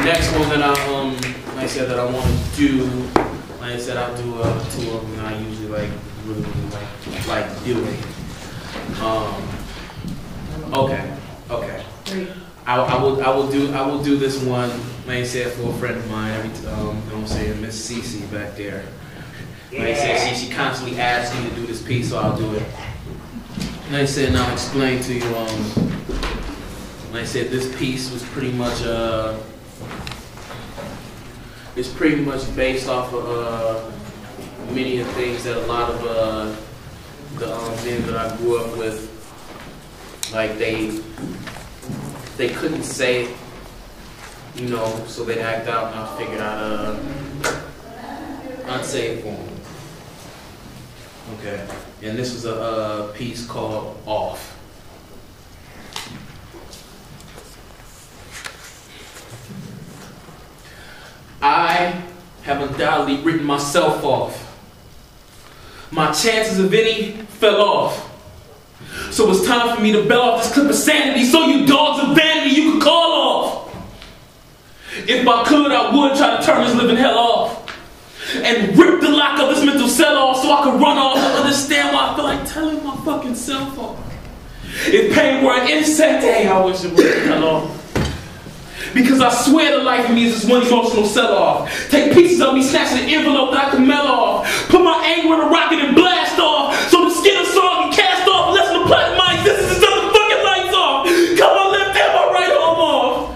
next one that like I said, that I want to do, like I said, I'll do two of them that I usually really like doing. Okay. I will do this one, like I said, for a friend of mine. You know what I'm saying, Miss Cece back there. Like I said, she constantly asks me to do this piece, so I'll do it. Like I said, and I'll explain to you. Like I said, this piece was pretty much it's pretty much based off of many of the things that a lot of the men that I grew up with, like they couldn't say it, you know, so they'd act out, and I figured I'd say it for them. Okay, and this is a piece called Off. I have undoubtedly written myself off. My chances of any fell off. So it's time for me to bell off this clip of sanity, so you dogs of vanity you could call off. If I could, I would try to turn this living hell off and rip the lock of this mental cell off so I could run off and understand why I feel like telling my fucking self off. If pain were an insect, hey, I wish it would hell off. Because I swear the life of me is this one emotional sell-off. Take pieces of me, snatch an envelope that I can melt off. Put my anger in a rocket and blast off. So the skin of song can cast off. Listen to platinum my existence until the fucking lights off. Cut my left hand, my right arm off.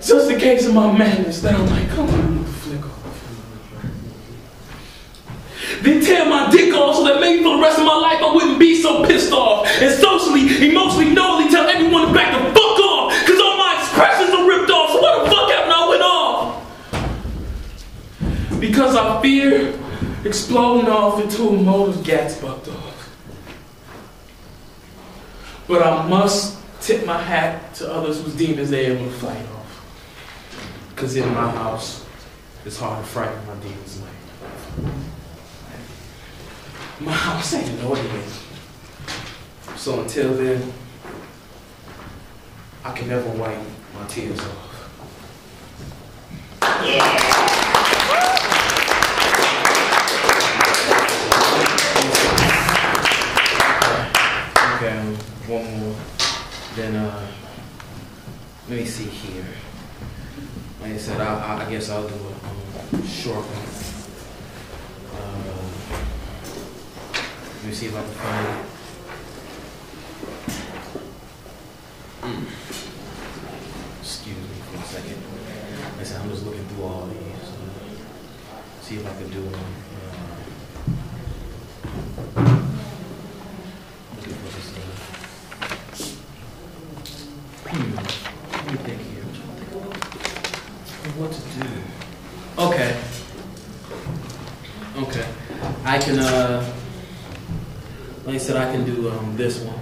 Just in case of my madness that I'm like, come on, flick off. Then tear my dick off so that maybe for the rest of my life I wouldn't be so pissed off. And socially, emotionally, knowingly tell everyone to back the fuck off. Cause all my expressions are ripped off, so what the fuck happened I went off? Because I fear exploding off into a motor's gas bucked off. But I must tip my hat to others whose demons they able to fight off. Cause in my house, it's hard to frighten my demons like. My house ain't an ordinance. So until then, I can never wipe my tears off. Yeah. Okay, one more. Then let me see here. Like I said, I guess I'll do a short one. Let me see if I can find it. Excuse me for a second. Like I said, I'm just looking through all these. See if I can do one. Looking for this Let me think here. What to do? Okay. I can like I said, I can do this one.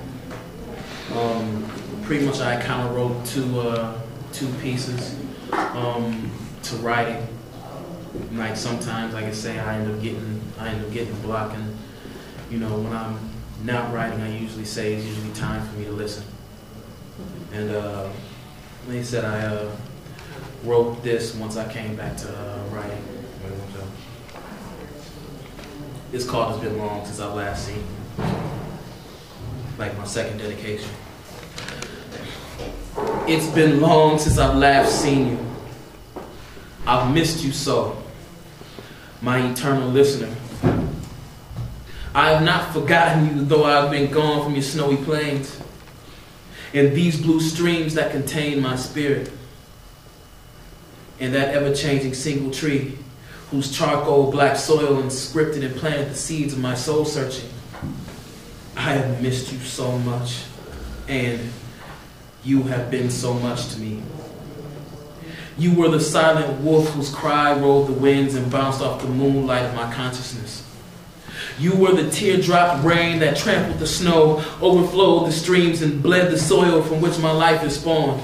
Pretty much I kind of wrote two pieces to writing. Like sometimes, like I say, I end up getting blocked, and you know, when I'm not writing, I usually say it's usually time for me to listen. And like I said, I wrote this once I came back to writing. It's called It's Been Long Since I've Last Seen You. Like my second dedication. It's been long since I've last seen you. I've missed you so, my eternal listener. I have not forgotten you, though I've been gone from your snowy plains and these blue streams that contain my spirit, and that ever-changing single tree whose charcoal black soil inscripted and planted the seeds of my soul searching. I have missed you so much, and you have been so much to me. You were the silent wolf whose cry rolled the winds and bounced off the moonlight of my consciousness. You were the teardrop rain that trampled the snow, overflowed the streams, and bled the soil from which my life is spawned.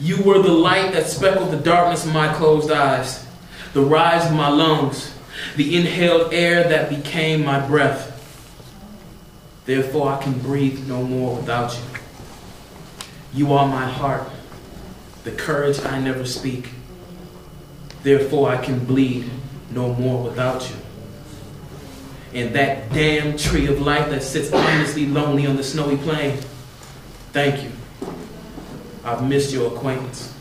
You were the light that speckled the darkness of my closed eyes, the rise of my lungs, the inhaled air that became my breath. Therefore, I can breathe no more without you. You are my heart, the courage I never speak. Therefore I can bleed no more without you. And that damn tree of life that sits endlessly lonely on the snowy plain, thank you. I've missed your acquaintance.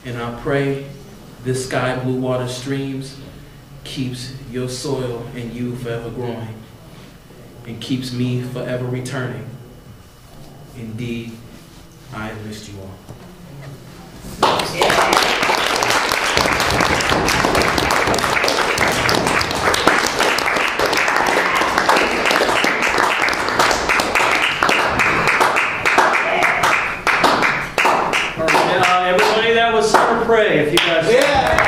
And I pray this sky blue water streams keeps your soil and you forever growing and keeps me forever returning. Indeed, I have missed you all. Everybody, that was Summer Pray, if you guys... Yeah!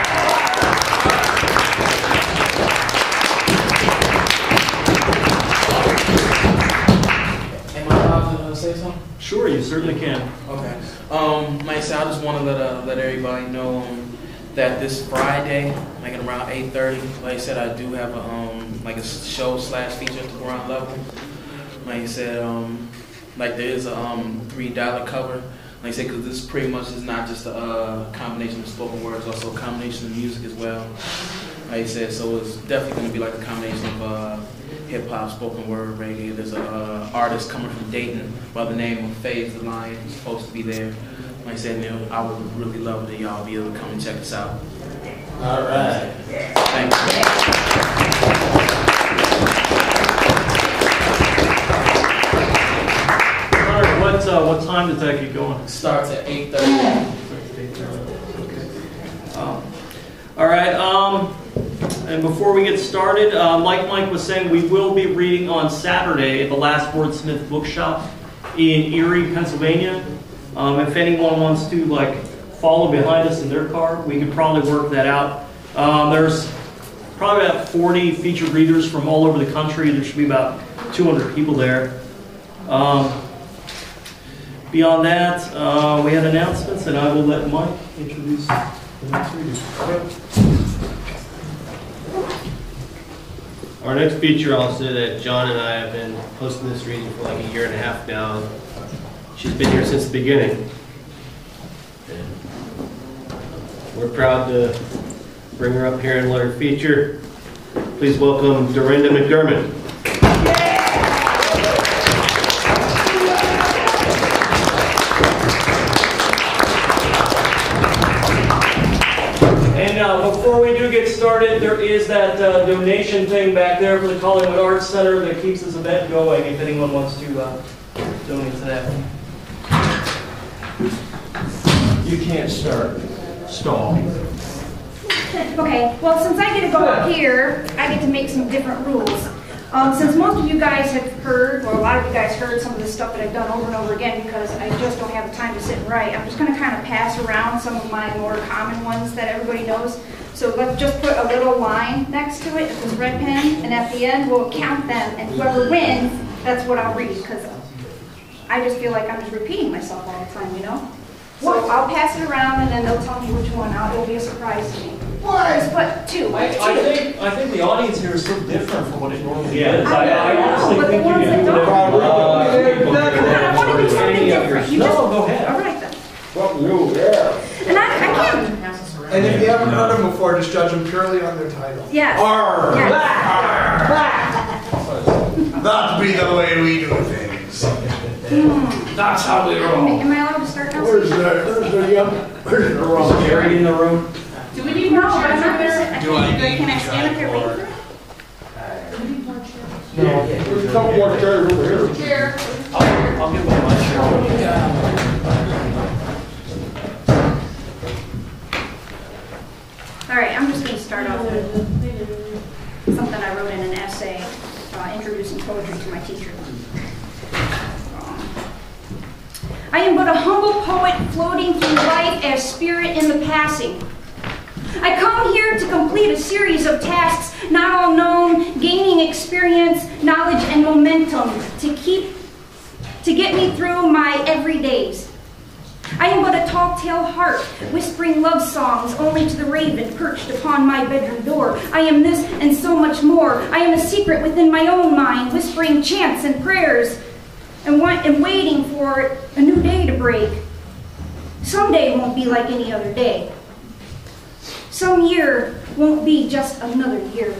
Am I allowed to say something? Sure, you certainly can. Okay. Like I said, I just want to let everybody know that this Friday, like at around 8:30, like I said, I do have a show / feature at the ground level. Like I said, like there is a $3 cover. Like I said, because this pretty much is not just a combination of spoken words, also a combination of music as well. Like I said, so it's definitely going to be like a combination of hip hop, spoken word, reggae. There's a artist coming from Dayton by the name of Faze the Lion who's supposed to be there. Like I said, Neil, I would really love that y'all be able to come and check us out. All right. Thank you. What time does that get going? It starts at 8:30. All right. And before we get started, like Mike was saying, we will be reading on Saturday at the Last Wordsmith Bookshop in Erie, Pennsylvania. If anyone wants to follow behind us in their car, we could probably work that out. There's probably about 40 featured readers from all over the country. There should be about 200 people there. Beyond that, we had announcements, and I will let Mike introduce the next reader. Our next feature, I'll say that John and I have been hosting this reading for like a year and a half now. She's been here since the beginning. And we're proud to bring her up here and let her feature. Please welcome Dorenda McDermand. Before we do get started, there is that donation thing back there for the Collingwood Arts Center that keeps this event going, if anyone wants to donate to that. You can't start. Stall. Okay, well, since I get to go up here, I get to make some different rules. Since most of you guys have heard, or a lot of you guys heard some of the stuff that I've done over and over again because I just don't have the time to sit and write, I'm just going to kind of pass around some of my more common ones that everybody knows. So let's just put a little line next to it, this red pen, and at the end we'll count them, and whoever wins, that's what I'll read, because I just feel like I'm just repeating myself all the time, you know? So I'll pass it around, and then they'll tell me which one. It'll be a surprise to me. Just put two. I think the audience here is so different from what it normally is. I honestly think you can do it. I want to do something different. No, go ahead. All right then. Something new, yeah. And I can't. And if you haven't heard them before, just judge them purely on their title. Yes. Arr! Yes. That be the way we do things. That's how we roll. Am I allowed to start now? Where's the wrong? Is Gary in the room? Do we need more chairs? I'm not going to sit. Can I stand up here waiting for it? No, there's a couple more chairs over here. I'll give one my chair. All right, I'm just going to start off with something I wrote in an essay introducing poetry to my teacher. I am but a humble poet floating through life as spirit in the passing. I come here to complete a series of tasks not all known, gaining experience, knowledge, and momentum to get me through my everydays. I am but a tall-tale heart, whispering love songs only to the raven perched upon my bedroom door. I am this and so much more. I am a secret within my own mind, whispering chants and prayers and waiting for a new day to break. Some day won't be like any other day. Some year won't be just another year.